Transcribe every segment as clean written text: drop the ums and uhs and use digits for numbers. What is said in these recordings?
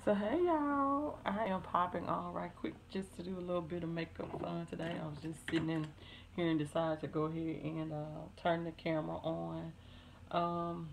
So hey y'all, I am popping on right quick just to do a little bit of makeup fun today. I was just sitting in here and decided to go ahead and turn the camera on. Um,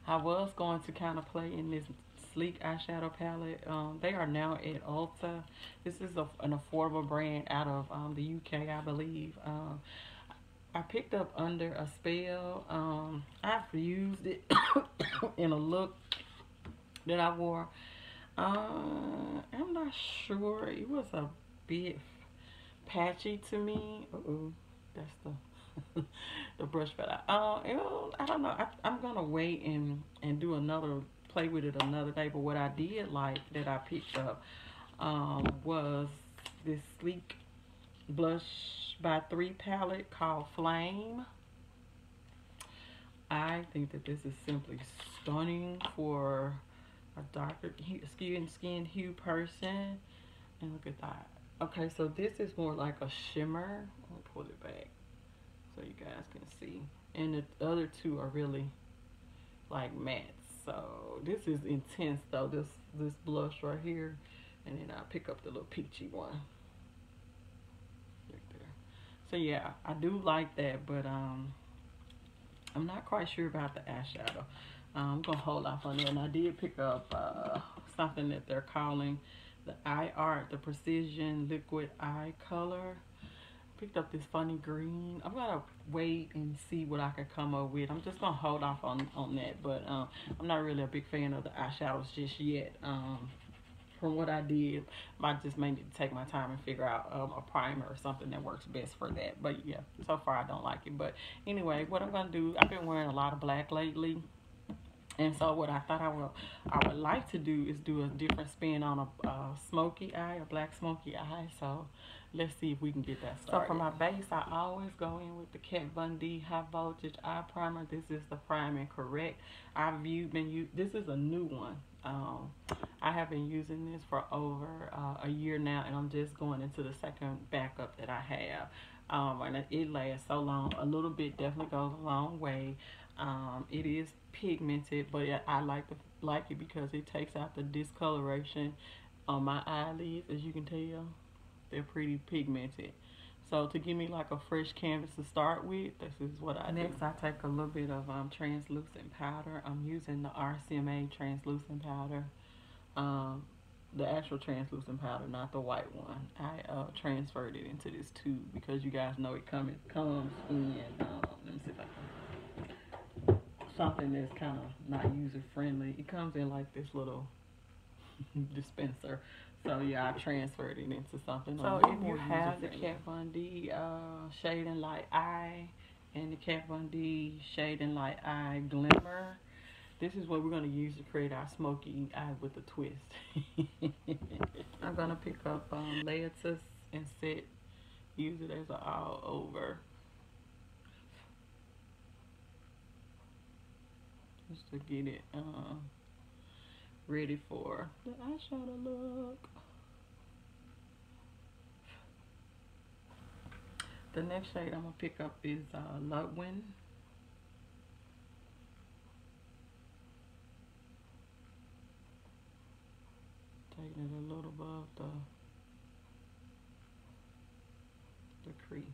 I was going to kind of play in this sleek eyeshadow palette. They are now at Ulta. This is an affordable brand out of the UK, I believe. I picked up Under a Spell. I've used it in a look that I wore. I'm not sure. It was a bit patchy to me. Uh-oh, that's the the brush fell out. I don't know. I'm gonna wait and do another play with it another day. But what I did like that I picked up was this sleek blush by 3 palette called Flame. I think that this is simply stunning for a darker skin hue person. And look at that. Okay, so this is more like a shimmer. Let me pull it back so you guys can see. And the other two are really like matte. So this is intense though. This blush right here, and then I pick up the little peachy one right there. So yeah, I do like that, but I'm not quite sure about the eyeshadow. I'm gonna hold off on that. And I did pick up something that they're calling the Eye Art, the Precision Liquid Eye Color. Picked up this funny green. I'm gonna wait and see what I can come up with. I'm just gonna hold off on that, but I'm not really a big fan of the eyeshadows just yet. From what I did, I just may need to take my time and figure out a primer or something that works best for that. But yeah, so far I don't like it. But anyway, what I'm gonna do, I've been wearing a lot of black lately. And so what I thought I would like to do is do a different spin on a smoky eye, a black smoky eye. So let's see if we can get that started. So for my base, I always go in with the Kat Von D High Voltage Eye Primer. This is the Prime and Correct. This is a new one. I have been using this for over a year now, and I'm just going into the second backup that I have. And it lasts so long. A little bit definitely goes a long way. It is pigmented, but I like it because it takes out the discoloration on my eyelids. As you can tell, they're pretty pigmented. So to give me like a fresh canvas to start with, this is what I do. Next, I take a little bit of translucent powder. I'm using the RCMA translucent powder. The actual translucent powder, not the white one. I transferred it into this tube because you guys know it comes in. Let me see if I can something that's kind of not user friendly. It comes in like this little dispenser. So yeah, I transferred it into something. So if you have the Kat Von D Shade and Light Eye and the Kat Von D Shade and Light Eye Glimmer, this is what we're going to use to create our smoky eye with a twist. I'm going to pick up Laetus and use it as an all over. Just to get it ready for the eyeshadow look. The next shade I'm going to pick up is Ludwin. Taking it a little above the crease.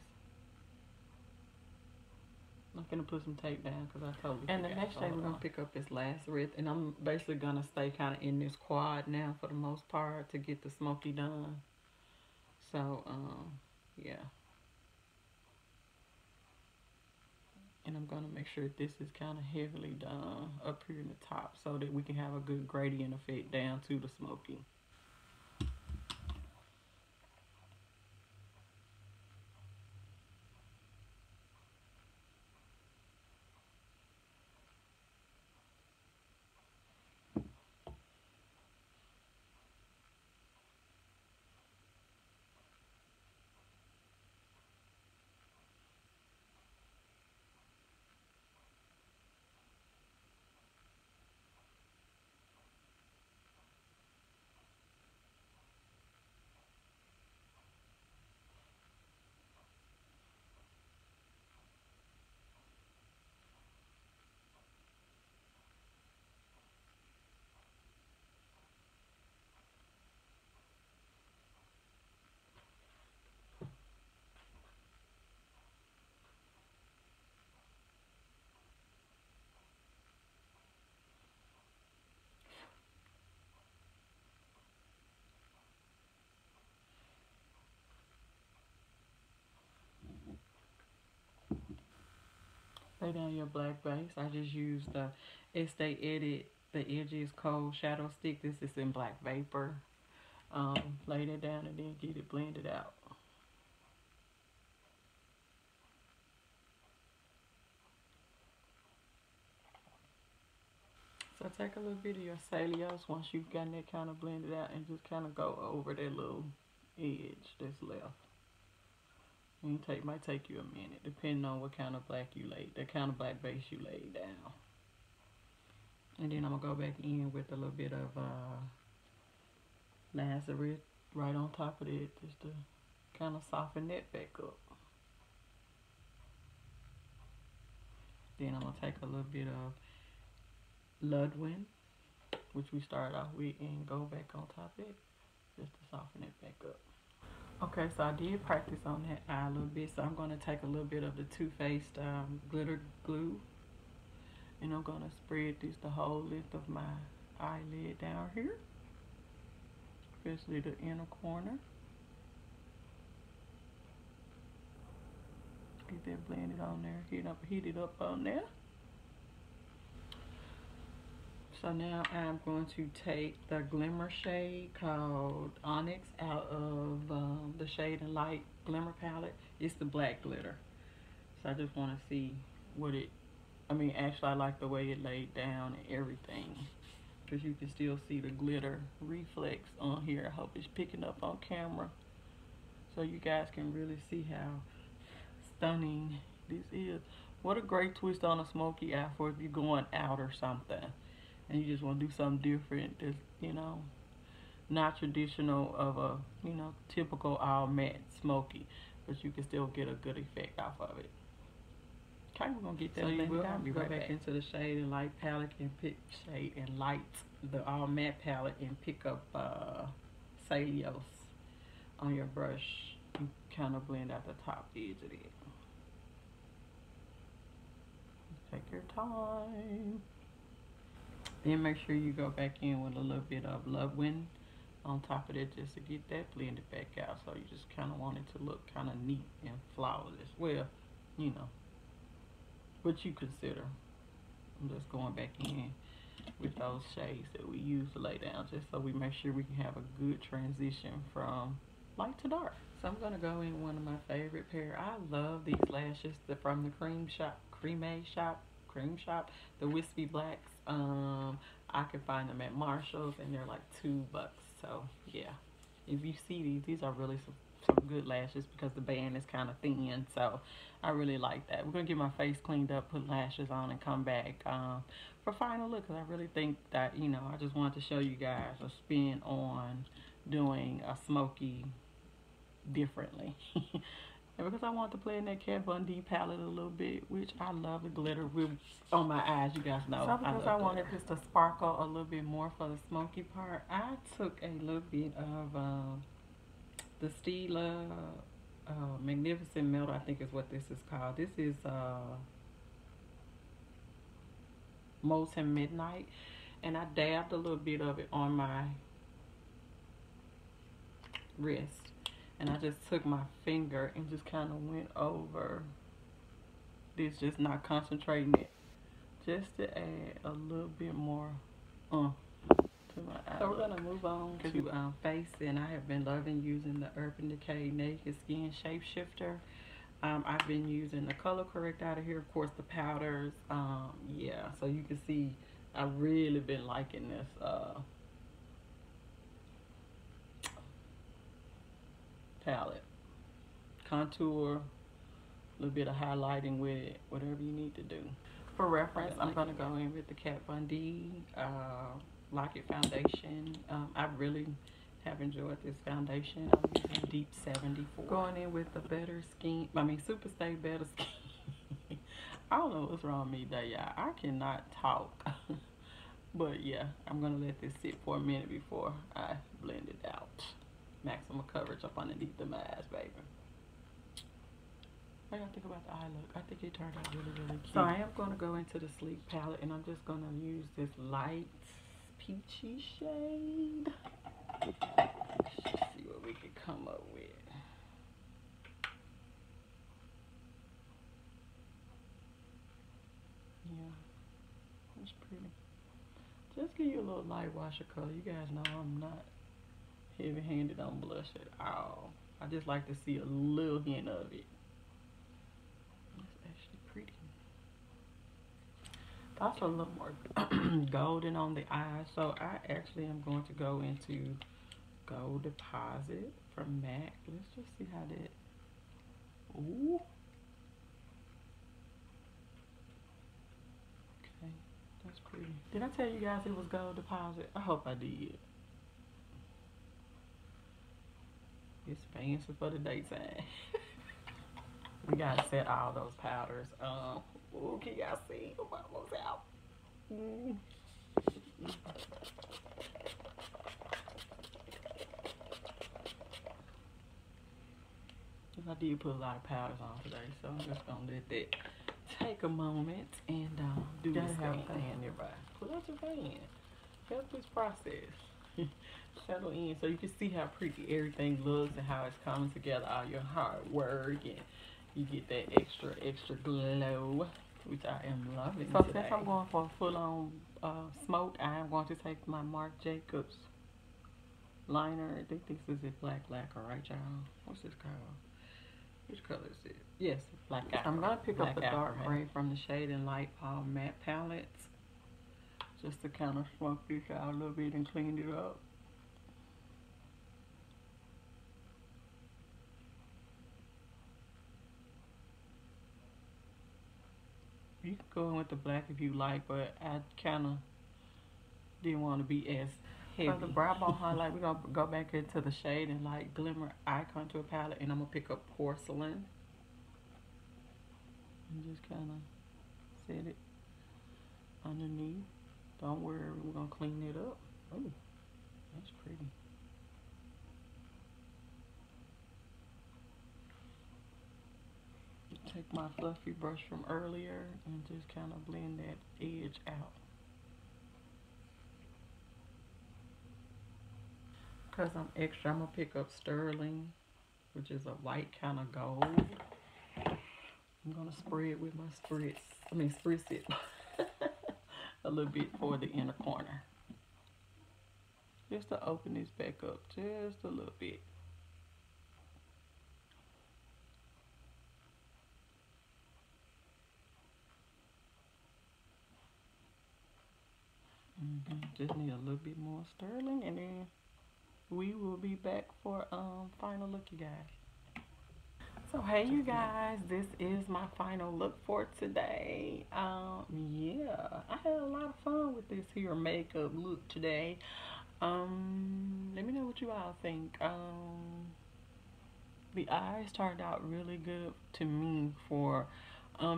I'm gonna put some tape down because I totally forgot. And the next shade we're gonna pick up is Lazarus, and I'm basically gonna stay kind of in this quad now for the most part to get the smoky done. So yeah. And I'm gonna make sure this is kind of heavily done up here in the top so that we can have a good gradient effect down to the smoky. lay down your black base. I just used the Estee Edit the Edges Cold Shadow Stick. This is in Black Vapor. Lay it down and then get it blended out. So take a little bit of your cellulose once you've gotten that kind of blended out and just kind of go over that little edge that's left. And might take you a minute, depending on what kind of black you laid, the kind of black base you laid down. And then I'm gonna go back in with a little bit of Lazarus right on top of it, just to kind of soften that back up. Then I'm gonna take a little bit of Ludwig, which we started off with, and go back on top of it, just to soften it back up. Okay, so I did practice on that eye a little bit, so I'm going to take a little bit of the Too Faced glitter glue, and I'm going to spread this the whole length of my eyelid down here, especially the inner corner. Get that blended on there, heat it up on there. So now I'm going to take the Glimmer shade called Onyx out of the Shade and Light Glimmer palette. It's the black glitter. So I just want to see what it, actually I like the way it laid down and everything, because you can still see the glitter reflex on here. I hope it's picking up on camera so you guys can really see how stunning this is. What a great twist on a smoky eye for if you're going out or something and you just want to do something different that's, not traditional of a, typical all matte smoky, but you can still get a good effect off of it. Okay, we're gonna get that. So you will have to go back into the Shade and Light palette and pick Shade and Light, the all matte palette, and pick up cellulose on your brush. You kind of blend out the top edge of it. Take your time. Then make sure you go back in with a little bit of Ludwig on top of it, just to get that blended back out. So you just kind of want it to look kind of neat and flawless. Well, what you consider. I'm just going back in with those shades that we use to lay down, just so we make sure we can have a good transition from light to dark. So I'm gonna go in one of my favorite pair. I love these lashes from the Cream Shop, the Wispy Blacks. I can find them at Marshall's and they're like $2. So yeah, if you see these are really some good lashes, because the band is kind of thin, so I really like that. We're gonna get my face cleaned up, put lashes on, and come back for final look, because I really think that, I just wanted to show you guys a spin on doing a smoky differently. And because I want to play in that Kat Von D palette a little bit, which I love the glitter on my eyes, you guys know. So because I wanted this to sparkle a little bit more for the smoky part, I took a little bit of the Stila Magnificent Melt, I think is what this is called. This is Molten Midnight, and I dabbed a little bit of it on my wrist. And I just took my finger and just kind of went over this, just not concentrating it, just to add a little bit more to my eye. So we're going to move on to face, and I have been loving using the Urban Decay Naked Skin Shapeshifter. I've been using the color correct out of here, of course, the powders. Yeah, so you can see I've really been liking this palette. Contour, a little bit of highlighting with it, whatever you need to do. For reference, I'm going to go in with the Kat Von D Lock-It Foundation. I really have enjoyed this foundation. I'm using Deep 74. Going in with the Super Stay Better Skin. I don't know what's wrong with me today, y'all. I cannot talk. But yeah, I'm going to let this sit for a minute before I blend it out. Maximum coverage up underneath the eyes, baby. What do you think about the eye look? I think it turned out really, really cute. So I am going to go into the Sleek palette, and I'm just going to use this light peachy shade. Let's see what we can come up with. That's pretty. Just give you a little light wash of color. You guys know I'm not heavy-handed on blush at all. I just like to see a little hint of it. That's actually pretty. Also a little more golden on the eyes. So I actually am going to go into Gold Deposit from MAC. Let's just see how that. Ooh. Okay, that's pretty. Did I tell you guys it was Gold Deposit? I hope I did. It's fancy for the daytime. We gotta set all those powders. Ooh, can y'all see? I'm almost out. I did put a lot of powders on today, so I'm just gonna let that take a moment and do this thing. Everybody, pull out your fan. Help this process settle in, so you can see how pretty everything looks and how it's coming together. All your hard work, and you get that extra glow, which I am loving. So today, since I'm going for a full-on smoke, I am going to take my Marc Jacobs liner. I think this is a black lacquer, right, y'all? What's this called? Which color is it? Yes, black lacquer. I'm gonna pick up the dark gray from the Shade and Light matte palettes, just to kind of smoke this out a little bit and clean it up. You can go in with the black if you like, but I kind of didn't want to be as heavy. For the brow bone highlight, we're going to go back into the Shade and Light Glimmer Eye Contour palette, and I'm going to pick up Porcelain. And just kind of set it underneath. Don't worry, we're going to clean it up. Oh, that's pretty. Take my fluffy brush from earlier and just kind of blend that edge out. Because I'm extra, I'm going to pick up Sterling, which is a white kind of gold. I'm going to spread with my spritz it a little bit for the inner corner. Just to open this back up just a little bit. Just need a little bit more Sterling, and then we will be back for final look, you guys. So hey you guys, this is my final look for today. Yeah, I had a lot of fun with this here makeup look today. Let me know what you all think. The eyes turned out really good to me for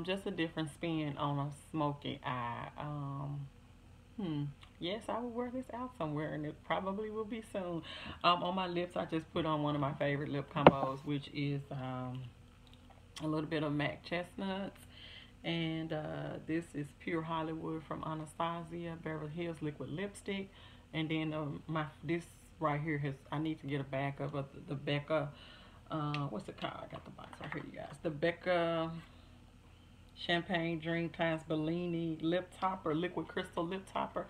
just a different spin on a smoky eye. Yes, I will wear this out somewhere, and it probably will be soon. On my lips, I just put on one of my favorite lip combos, which is a little bit of MAC Chestnuts, and this is Pure Hollywood from Anastasia Beverly Hills Liquid Lipstick, and then this right here I need to get a backup of the Becca. What's it called? I got the box right here, you guys. The Becca Champagne Dream Class Bellini Lip Topper, Liquid Crystal Lip Topper.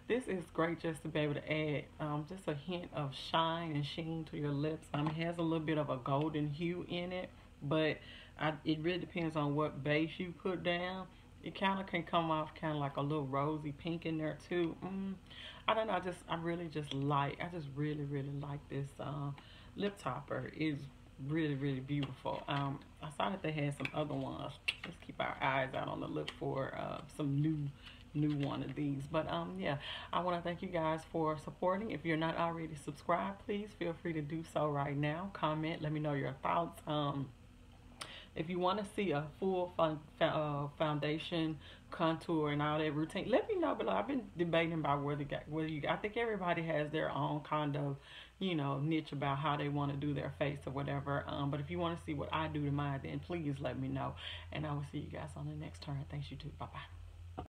This is great just to be able to add just a hint of shine and sheen to your lips. It has a little bit of a golden hue in it, but it really depends on what base you put down. It kind of can come off kind of like a little rosy pink in there too. I don't know. I just really like this lip topper. It's really beautiful. I saw that they had some other ones. Let's keep our eyes out on the look for some new one of these. But yeah, I want to thank you guys for supporting. If you're not already subscribed, please feel free to do so right now. Comment, let me know your thoughts. If you want to see a full foundation contour and all that routine, let me know below. I've been debating about I think everybody has their own kind of, you know, niche about how they want to do their face or whatever. But if you want to see what I do to mine, then please let me know. And I will see you guys on the next turn. Thanks, you too. Bye-bye.